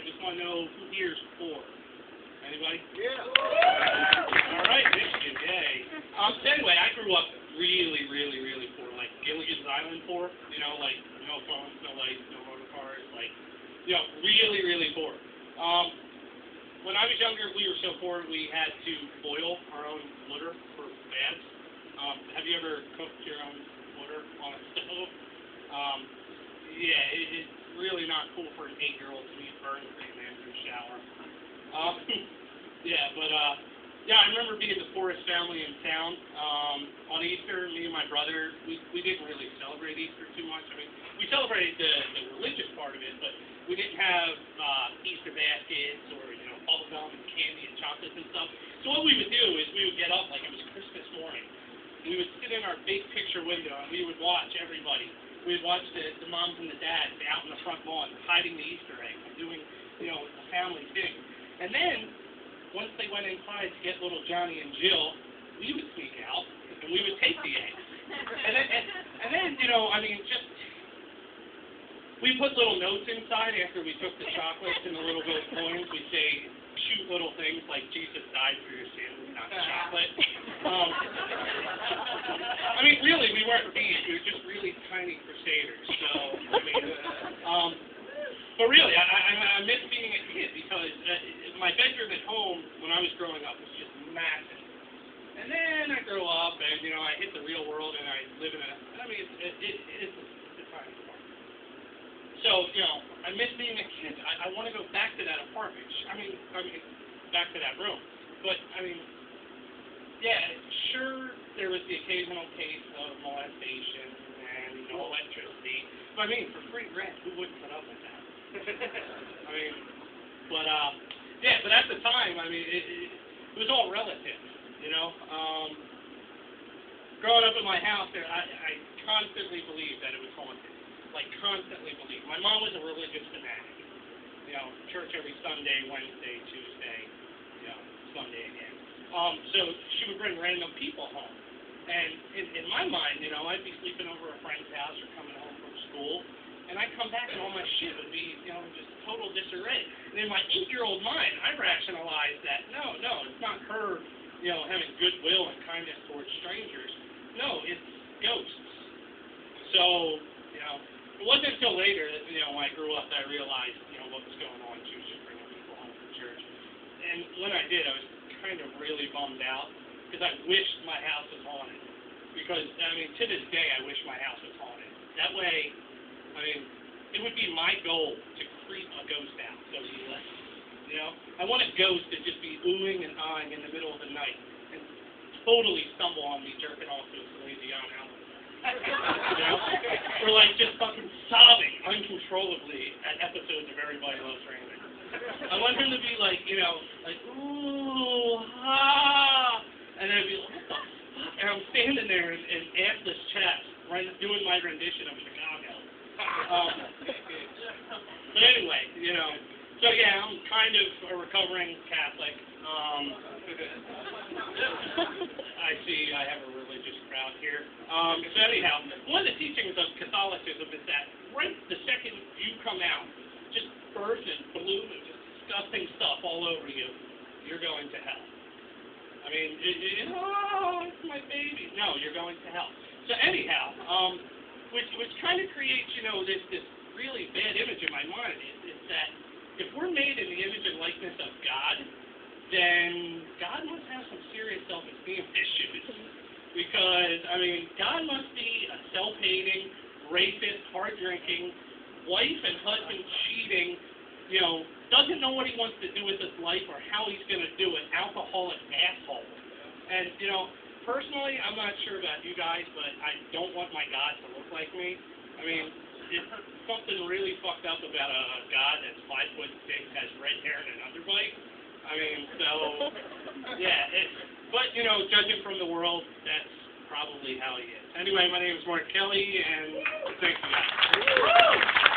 I just want to know who here's poor. Anybody? Yeah. All right, Michigan, yay. So anyway, I grew up really, really, really poor, like Gilligan's Island poor. You know, like no phones, no lights, no motor cars, like, you know, really, really poor. When I was younger, we were so poor we had to boil our own water for baths. Have you ever cooked your own water on a stove? Yeah, it's really not cool for an 8-year-old to eat burn things after a shower. Yeah, but yeah, I remember being the poorest family in town. On Easter, me and my brother, we didn't really celebrate Easter too much. I mean, we celebrated the religious part of it, but we didn't have Easter baskets or, you know, bubble gum and candy and chocolates and stuff. So what we would do is we would get up like it was Christmas morning. We would sit in our big picture window and we would watch everybody. We would watch the moms and the dads out in the front lawn hiding the Easter eggs and doing, you know, a family thing. And then, once they went inside to get little Johnny and Jill, we would sneak out and we would take the eggs. And then, you know, I mean, just, we put little notes inside after we took the chocolates and the little gold coins. We'd say cute little things like Jesus died for your sins, not chocolate. I mean, really, we weren't thieves. We were just really tiny crusaders. So, I mean, but really, I miss being a kid because my bedroom at home when I was growing up was just massive. And then I grew up and, you know, I hit the real world and I live in it's a tiny apartment. So, you know, I miss being a kid. I want to go back to that apartment. I mean, back to that room. But, I mean, yeah, sure, there was the occasional case of molestation and no electricity. But, I mean, for free rent, who wouldn't put up with that? I mean, but, yeah, but at the time, I mean, it was all relative, you know. Growing up in my house, I constantly believed that it was haunted. Like, constantly believed. My mom was a religious fanatic. You know, church every Sunday, Wednesday, Tuesday, you know, Sunday again. So she would bring random people home. And in my mind, you know, I'd be sleeping over a friend's house or coming home from school, and I'd come back and all my shit would be, you know, just total disarray. And in my 8-year-old mind, I rationalized that, no, it's not her, you know, having goodwill and kindness towards strangers. No, it's ghosts. So, you know, it wasn't until later that, you know, when I grew up that I realized, you know, what was going on. She was just bringing people home from church. And when I did, I was kind of really bummed out because I wished my house was haunted. Because, I mean, to this day, I wish my house was haunted. That way, I mean, it would be my goal to creep a ghost out so he left. You know? I want a ghost to just be oohing and eyeing in the middle of the night and totally stumble on me jerking off to a Celine Dion album. You know? Or like just fucking sobbing uncontrollably at episodes of Everybody Loves Raymond. I want him to be like, you know, like, ooh, ha, and then I'd be like, what the fuck? And I'm standing there in assless chest, doing my rendition of Chicago. But anyway, you know, so yeah, I'm kind of a recovering Catholic. I see I have a religious crowd here. So anyhow, one of the teachings of Catholicism is that right the second you come out, just burst and bloom and just disgusting stuff all over you, you're going to hell. I mean, oh, it's my baby. No, you're going to hell. So anyhow, which kind of creates, you know, this really bad image in my mind is that if we're made in the image and likeness of God, then God must have some serious self-esteem issues. Because, I mean, God must be a self-hating, rapist, hard-drinking, wife and husband cheating, you know, doesn't know what he wants to do with his life or how he's going to do it, alcoholic asshole. And, you know, personally, I'm not sure about you guys, but I don't want my God to look like me. I mean, it's something really fucked up about a God that's 5'6", has red hair and an underbite. I mean, so, yeah, but, you know, judging from the world, that's probably how he is. Anyway, my name is Mark Kelly, and thank you guys.